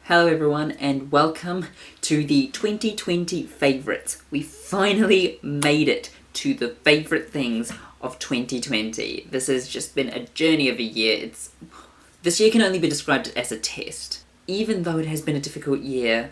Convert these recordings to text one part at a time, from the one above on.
Hello everyone and welcome to the 2020 favourites. We finally made it to the favourite things of 2020. This has just been a journey of a year. This year can only be described as a test. Even though it has been a difficult year,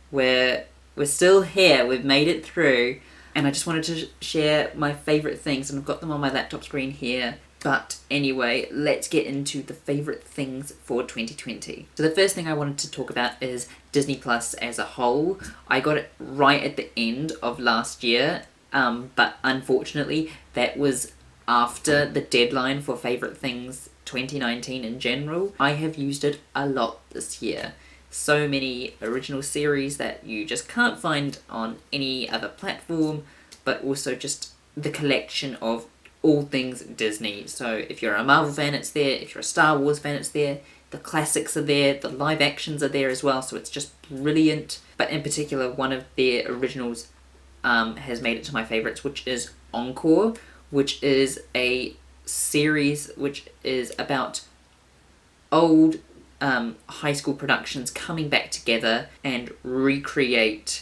we're still here, we've made it through, and I just wanted to share my favourite things, and I've got them on my laptop screen here. But anyway, let's get into the favourite things for 2020. So the first thing I wanted to talk about is Disney Plus as a whole. I got it right at the end of last year, but unfortunately that was after the deadline for favourite things 2019 in general. I have used it a lot this year. So many original series that you just can't find on any other platform, but also just the collection of all things Disney. So if you're a Marvel fan, it's there. If you're a Star Wars fan, it's there. The classics are there. The live actions are there as well. So it's just brilliant. But in particular, one of their originals has made it to my favourites, which is Encore, which is a series which is about old high school productions coming back together and recreate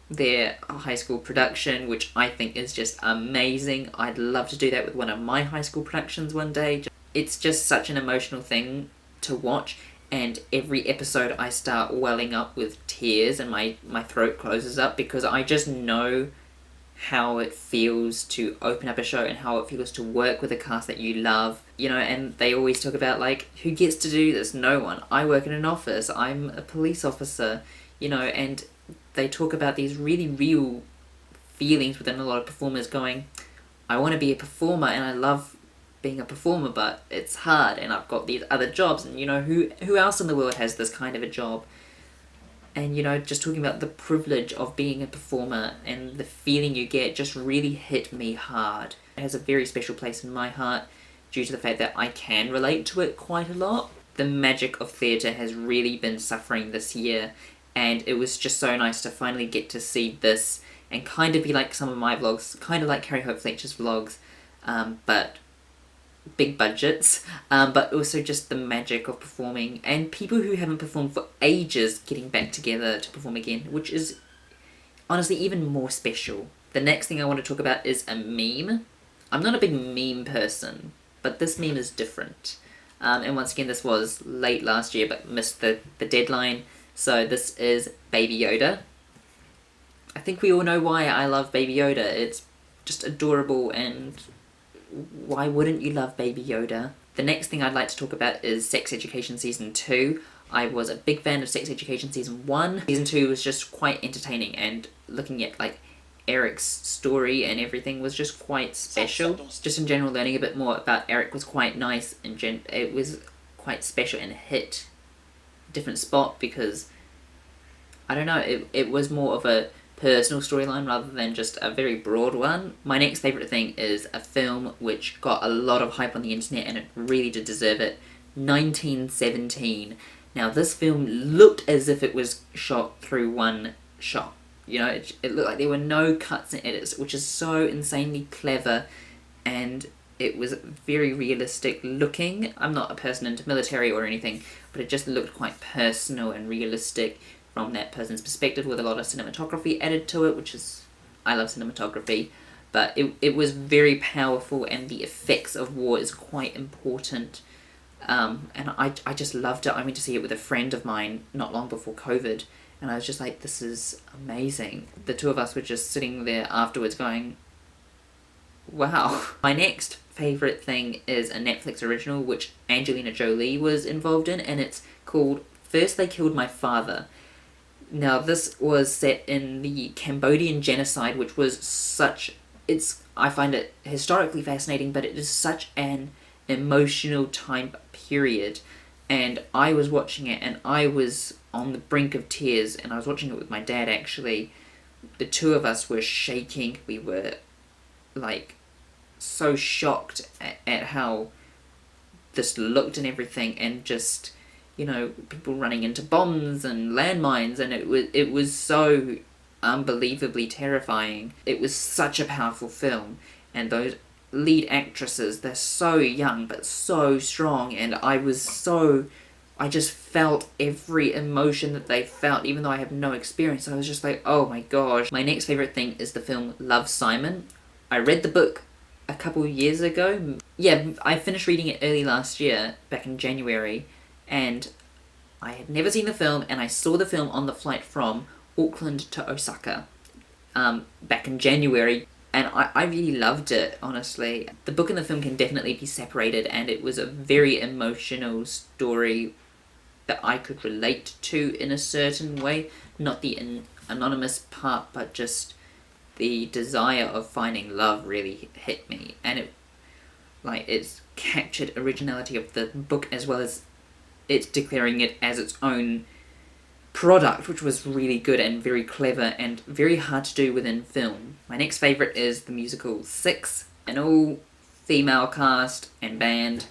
their high school production, which I think is just amazing. I'd love to do that with one of my high school productions one day. It's just such an emotional thing to watch, and every episode I start welling up with tears and my throat closes up because I just know how it feels to open up a show and how it feels to work with a cast that you love. You know, and they always talk about, like, who gets to do this? No one. I work in an office. I'm a police officer, you know, and they talk about these really real feelings within a lot of performers going, I want to be a performer and I love being a performer, but it's hard and I've got these other jobs, and you know, who else in the world has this kind of a job? And you know, just talking about the privilege of being a performer and the feeling you get just really hit me hard. It has a very special place in my heart due to the fact that I can relate to it quite a lot. The magic of theatre has really been suffering this year, and it was just so nice to finally get to see this and kind of be like some of my vlogs, kind of like Carrie Hope Fletcher's vlogs, but big budgets, but also just the magic of performing and people who haven't performed for ages getting back together to perform again, which is honestly even more special. The next thing I want to talk about is a meme. I'm not a big meme person, but this meme is different. And once again, this was late last year but missed the deadline. So this is Baby Yoda. I think we all know why I love Baby Yoda. It's just adorable, and why wouldn't you love Baby Yoda? The next thing I'd like to talk about is Sex Education Season 2. I was a big fan of Sex Education Season 1. Season 2 was just quite entertaining, and looking at like Eric's story and everything was just quite special. Just in general, learning a bit more about Eric was quite nice, and it was quite special and hit different spot because I don't know, it was more of a personal storyline rather than just a very broad one. My next favourite thing is a film which got a lot of hype on the internet, and it really did deserve it. 1917. Now this film looked as if it was shot through one shot. You know, it looked like there were no cuts and edits, which is so insanely clever, and it was very realistic looking. I'm not a person into military or anything, but it just looked quite personal and realistic from that person's perspective, with a lot of cinematography added to it, which is, I love cinematography, but it was very powerful, and the effects of war is quite important, and I just loved it. I went to see it with a friend of mine not long before COVID, and I was just like, this is amazing. The two of us were just sitting there afterwards going, wow. My next favourite thing is a Netflix original which Angelina Jolie was involved in, and it's called First They Killed My Father. Now this was set in the Cambodian genocide, which was I find it historically fascinating, but it is such an emotional time period, and I was watching it and I was on the brink of tears, and I was watching it with my dad actually. The two of us were shaking. We were like so shocked at how this looked and everything, and just, you know, people running into bombs and landmines, and it was so unbelievably terrifying. It was such a powerful film, and those lead actresses, they're so young but so strong, and I was so I just felt every emotion that they felt, even though I have no experience. I was just like, oh my gosh. My next favourite thing is the film Love, Simon. I read the book a couple of years ago. Yeah, I finished reading it early last year, back in January, and I had never seen the film, and I saw the film on the flight from Auckland to Osaka back in January, and I really loved it, honestly. The book and the film can definitely be separated, and it was a very emotional story that I could relate to in a certain way. Not the anonymous part, but just the desire of finding love really hit me. And it's captured originality of the book as well as it's declaring it as its own product, which was really good and very clever and very hard to do within film. My next favourite is the musical Six, an all-female cast and band,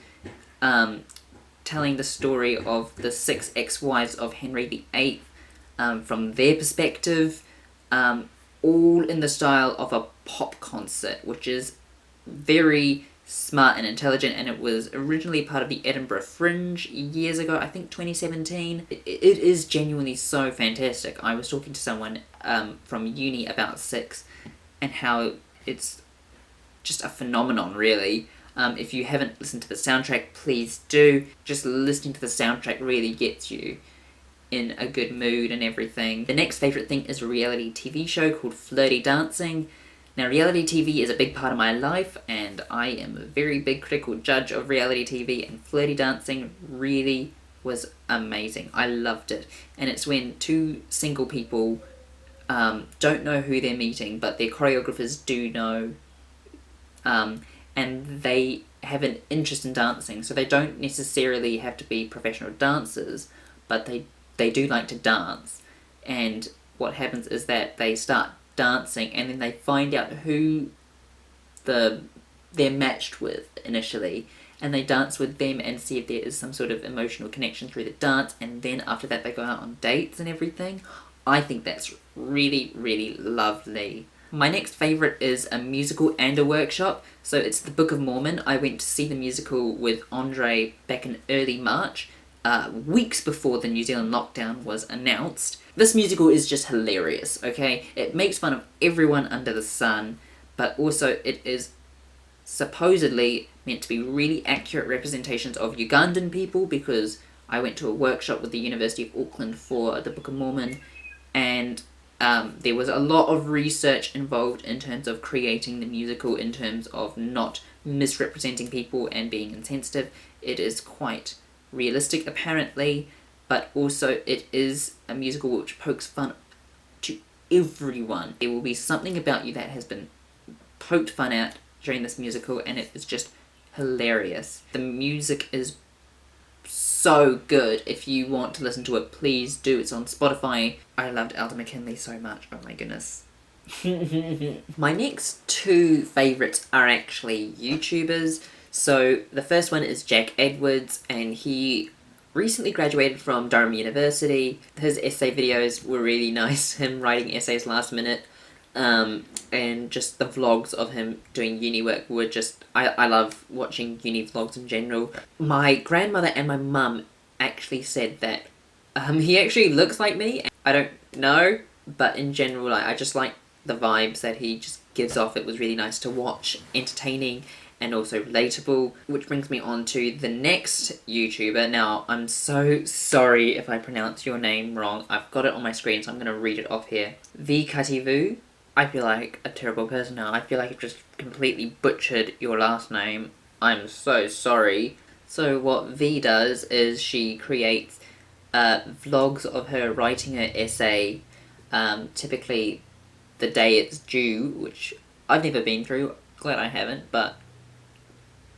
telling the story of the 6 ex-wives of Henry VIII from their perspective, all in the style of a pop concert, which is very smart and intelligent, and it was originally part of the Edinburgh Fringe years ago, I think 2017. It is genuinely so fantastic. I was talking to someone from uni about Six and how it's just a phenomenon, really. If you haven't listened to the soundtrack, please do. Just listening to the soundtrack really gets you in a good mood and everything. The next favourite thing is a reality TV show called Flirty Dancing. Now, reality TV is a big part of my life, and I am a very big critical judge of reality TV, and Flirty Dancing really was amazing. I loved it. And it's when two single people don't know who they're meeting, but their choreographers do know, and they have an interest in dancing, so they don't necessarily have to be professional dancers, but they do like to dance. And what happens is that they start dancing, and then they find out who they're matched with initially, and they dance with them and see if there is some sort of emotional connection through the dance, and then after that they go out on dates and everything. I think that's really, really lovely. My next favourite is a musical and a workshop, so it's the Book of Mormon. I went to see the musical with Andre back in early March, weeks before the New Zealand lockdown was announced. This musical is just hilarious, okay? It makes fun of everyone under the sun, but also it is supposedly meant to be really accurate representations of Ugandan people, because I went to a workshop with the University of Auckland for the Book of Mormon, and there was a lot of research involved in terms of creating the musical, in terms of not misrepresenting people and being insensitive. It is quite realistic, apparently, but also it is a musical which pokes fun to everyone. There will be something about you that has been poked fun at during this musical, and it is just hilarious. The music is so good. If you want to listen to it, please do. It's on Spotify. I loved Elder McKinley so much. Oh my goodness. My next two favourites are actually YouTubers. So the first one is Jack Edwards, and he recently graduated from Durham University. His essay videos were really nice, him writing essays last minute, and just the vlogs of him doing uni work were just... I love watching uni vlogs in general. My grandmother and my mum actually said that he actually looks like me. I don't know, but in general, I just like the vibes that he just gives off. It was really nice to watch, entertaining, and also relatable, which brings me on to the next YouTuber. Now, I'm so sorry if I pronounce your name wrong. I've got it on my screen, so I'm going to read it off here. V Kativu. I feel like a terrible person now. I feel like I've just completely butchered your last name. I'm so sorry. So what V does is she creates vlogs of her writing her essay, typically the day it's due, which I've never been through. Glad I haven't, but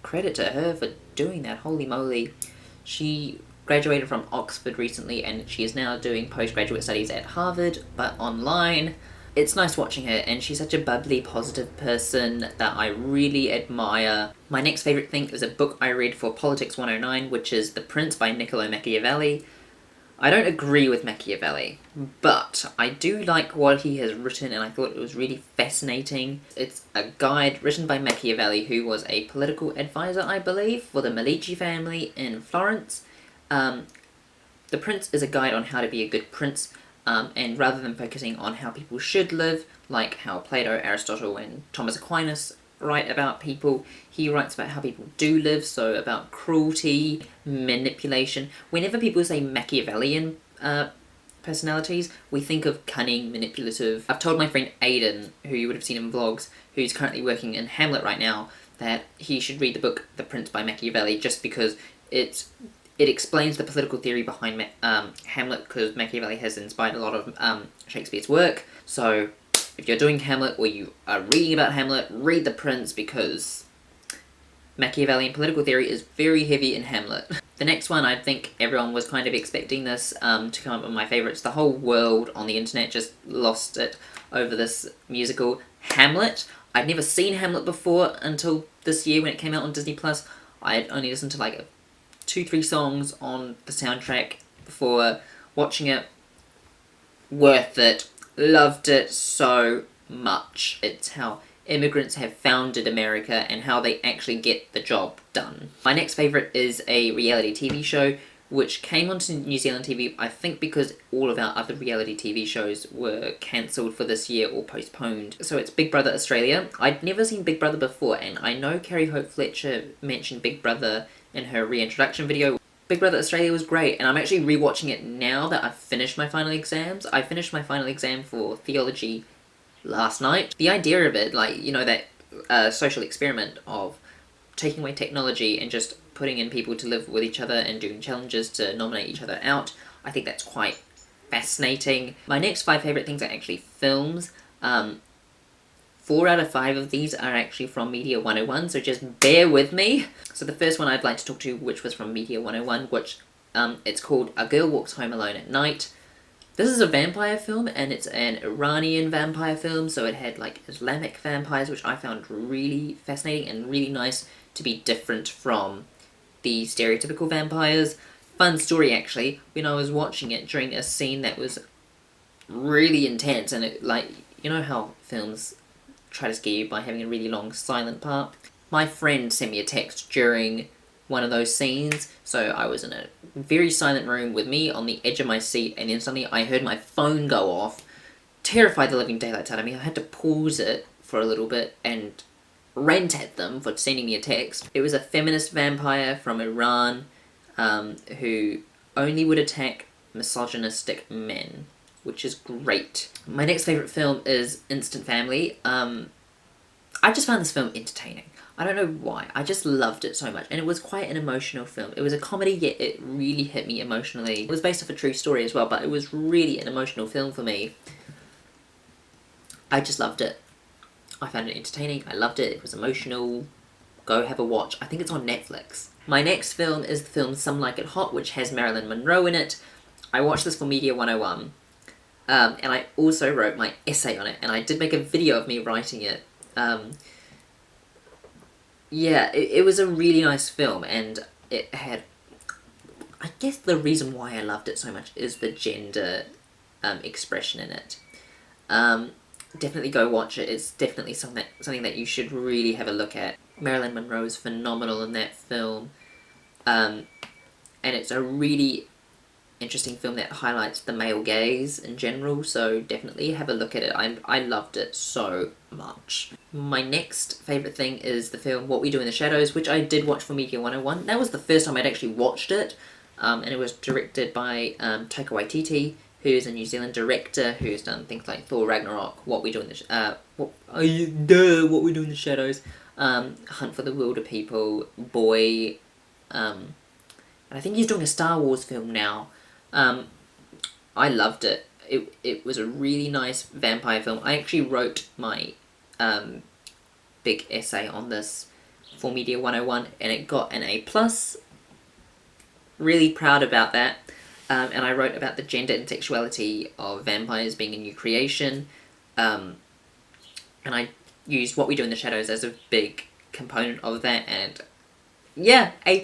credit to her for doing that. Holy moly. She graduated from Oxford recently, and she is now doing postgraduate studies at Harvard, but online. It's nice watching her, and she's such a bubbly, positive person that I really admire. My next favourite thing is a book I read for Politics 109, which is The Prince by Niccolo Machiavelli. I don't agree with Machiavelli, but I do like what he has written, and I thought it was really fascinating. It's a guide written by Machiavelli, who was a political advisor, I believe, for the Medici family in Florence. The Prince is a guide on how to be a good prince, and rather than focusing on how people should live, like how Plato, Aristotle, and Thomas Aquinas write about people, he writes about how people do live, so about cruelty, manipulation. Whenever people say Machiavellian personalities, we think of cunning, manipulative. I've told my friend Aidan, who you would have seen in vlogs, who's currently working in Hamlet right now, that he should read the book The Prince by Machiavelli, just because it explains the political theory behind Hamlet, because Machiavelli has inspired a lot of Shakespeare's work. So if you're doing Hamlet or you are reading about Hamlet, read The Prince, because Machiavellian political theory is very heavy in Hamlet. The next one, I think everyone was kind of expecting this to come up with my favourites. The whole world on the internet just lost it over this musical, Hamlet. I'd never seen Hamlet before until this year when it came out on Disney+. I had only listened to like 2-3 songs on the soundtrack before watching it. Worth it. Loved it so much. It's how immigrants have founded America and how they actually get the job done. My next favourite is a reality TV show which came onto New Zealand TV, I think because all of our other reality TV shows were cancelled for this year or postponed. So it's Big Brother Australia. I'd never seen Big Brother before, and I know Carrie Hope Fletcher mentioned Big Brother in her reintroduction video. Big Brother Australia was great, and I'm actually rewatching it now that I've finished my final exams. I finished my final exam for theology last night. The idea of it, like, you know, that social experiment of taking away technology and just putting in people to live with each other and doing challenges to nominate each other out, I think that's quite fascinating. My next 5 favourite things are actually films. 4 out of 5 of these are actually from Media 101, so just bear with me. So the first one I'd like to talk to, which was from Media 101, which it's called A Girl Walks Home Alone at Night. This is a vampire film, and it's an Iranian vampire film, so it had like Islamic vampires, which I found really fascinating and really nice to be different from the stereotypical vampires. Fun story actually, when I was watching it during a scene that was really intense, and it, like, you know how films try to scare you by having a really long silent part? My friend sent me a text during one of those scenes, so I was in a very silent room with me on the edge of my seat, and then suddenly I heard my phone go off, terrified the living daylights out of me. I had to pause it for a little bit and rant at them for sending me a text. It was a feminist vampire from Iran who only would attack misogynistic men, which is great. My next favourite film is Instant Family. I just found this film entertaining. I don't know why, I just loved it so much, and it was quite an emotional film. It was a comedy, yet it really hit me emotionally. It was based off a true story as well, but it was really an emotional film for me. I just loved it. I found it entertaining, I loved it, it was emotional. Go have a watch. I think it's on Netflix. My next film is the film Some Like It Hot, which has Marilyn Monroe in it. I watched this for Media 101, and I also wrote my essay on it, and I did make a video of me writing it. Yeah, it was a really nice film, and it had... I guess the reason why I loved it so much is the gender expression in it. Definitely go watch it. It's definitely something that you should really have a look at. Marilyn Monroe is phenomenal in that film. And it's a really interesting film that highlights the male gaze in general, so definitely have a look at it. I loved it so much. My next favourite thing is the film What We Do in the Shadows, which I did watch for Media 101. That was the first time I'd actually watched it, and it was directed by Taika Waititi, who's a New Zealand director who's done things like Thor Ragnarok, What We Do in the What We Do in the Shadows, Hunt for the Wilder People, Boy, and I think he's doing a Star Wars film now. I loved it. It was a really nice vampire film. I actually wrote my big essay on this for Media 101, and it got an A+. Really proud about that. And I wrote about the gender and sexuality of vampires being a new creation. And I used What We Do in the Shadows as a big component of that, and yeah, A+.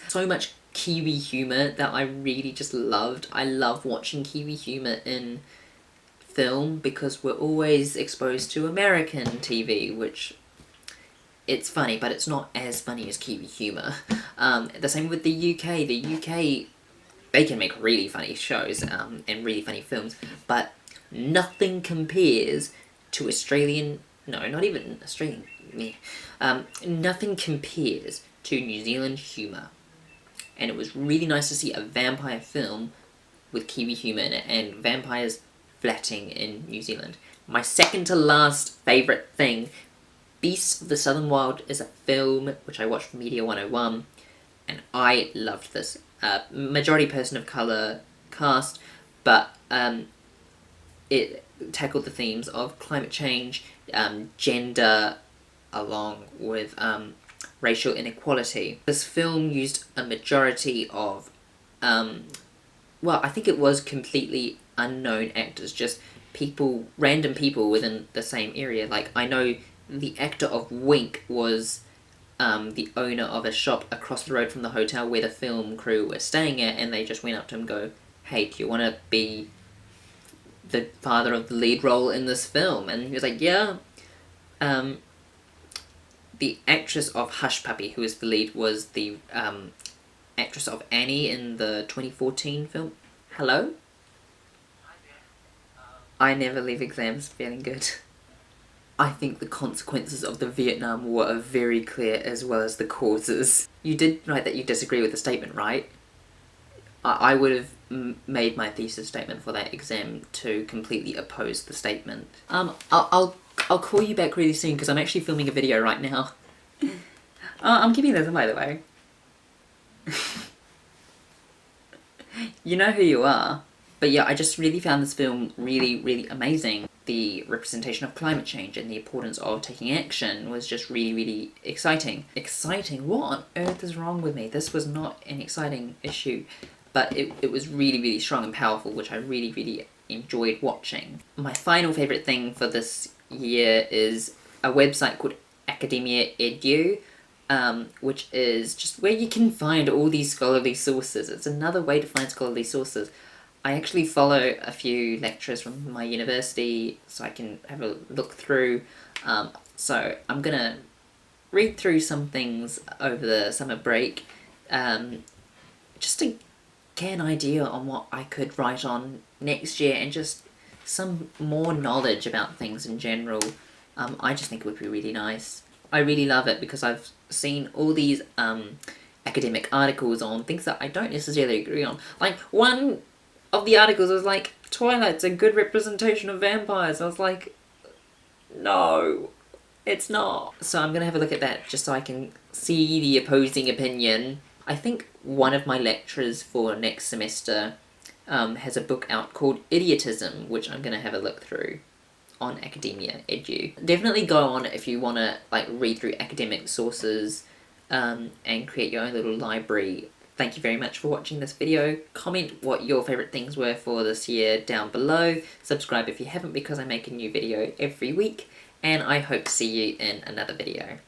So much Kiwi humour that I really just loved. I love watching Kiwi humour in film because we're always exposed to American TV, which it's funny, but it's not as funny as Kiwi humour. The same with the UK. The UK they can make really funny shows and really funny films, but nothing compares to Australian, no, not even Australian, nothing compares to New Zealand humour. And it was really nice to see a vampire film with Kiwi humour in it, and vampires flatting in New Zealand. My second to last favourite thing, Beasts of the Southern Wild, is a film which I watched from Media 101, and I loved this. Majority person of colour cast, but it tackled the themes of climate change, gender, along with racial inequality. This film used a majority of, well, I think it was completely unknown actors, just people, random people within the same area. Like, I know the actor of Wink was the owner of a shop across the road from the hotel where the film crew were staying at, and they just went up to him and go, "Hey, do you want to be the father of the lead role in this film?" And he was like, "Yeah." The actress of Hush Puppy, who is the lead, was the actress of Annie in the 2014 film. Hello? I never leave exams feeling good. I think the consequences of the Vietnam War are very clear, as well as the causes. You did write that you disagree with the statement, right? I would have made my thesis statement for that exam to completely oppose the statement. I'll call you back really soon because I'm actually filming a video right now. I'm keeping this in, by the way. You know who you are. But yeah, I just really found this film really, really amazing. The representation of climate change and the importance of taking action was just really, really exciting. Exciting? What on earth is wrong with me? This was not an exciting issue, but it was really, really strong and powerful, which I really, really enjoyed watching. My final favourite thing for this year is a website called Academia Edu, which is just where you can find all these scholarly sources. It's another way to find scholarly sources. I actually follow a few lecturers from my university, so I can have a look through. So I'm gonna read through some things over the summer break, just to get an idea on what I could write on next year, and just some more knowledge about things in general. I just think it would be really nice. I really love it because I've seen all these academic articles on things that I don't necessarily agree on. Like, one of the articles was like, Twilight's a good representation of vampires. I was like, no, it's not. So I'm gonna have a look at that just so I can see the opposing opinion. I think one of my lecturers for next semester has a book out called Idiotism, which I'm gonna have a look through on Academia Edu. Definitely go on if you want to like read through academic sources and create your own little library. Thank you very much for watching this video. Comment what your favourite things were for this year down below. Subscribe if you haven't, because I make a new video every week, and I hope to see you in another video.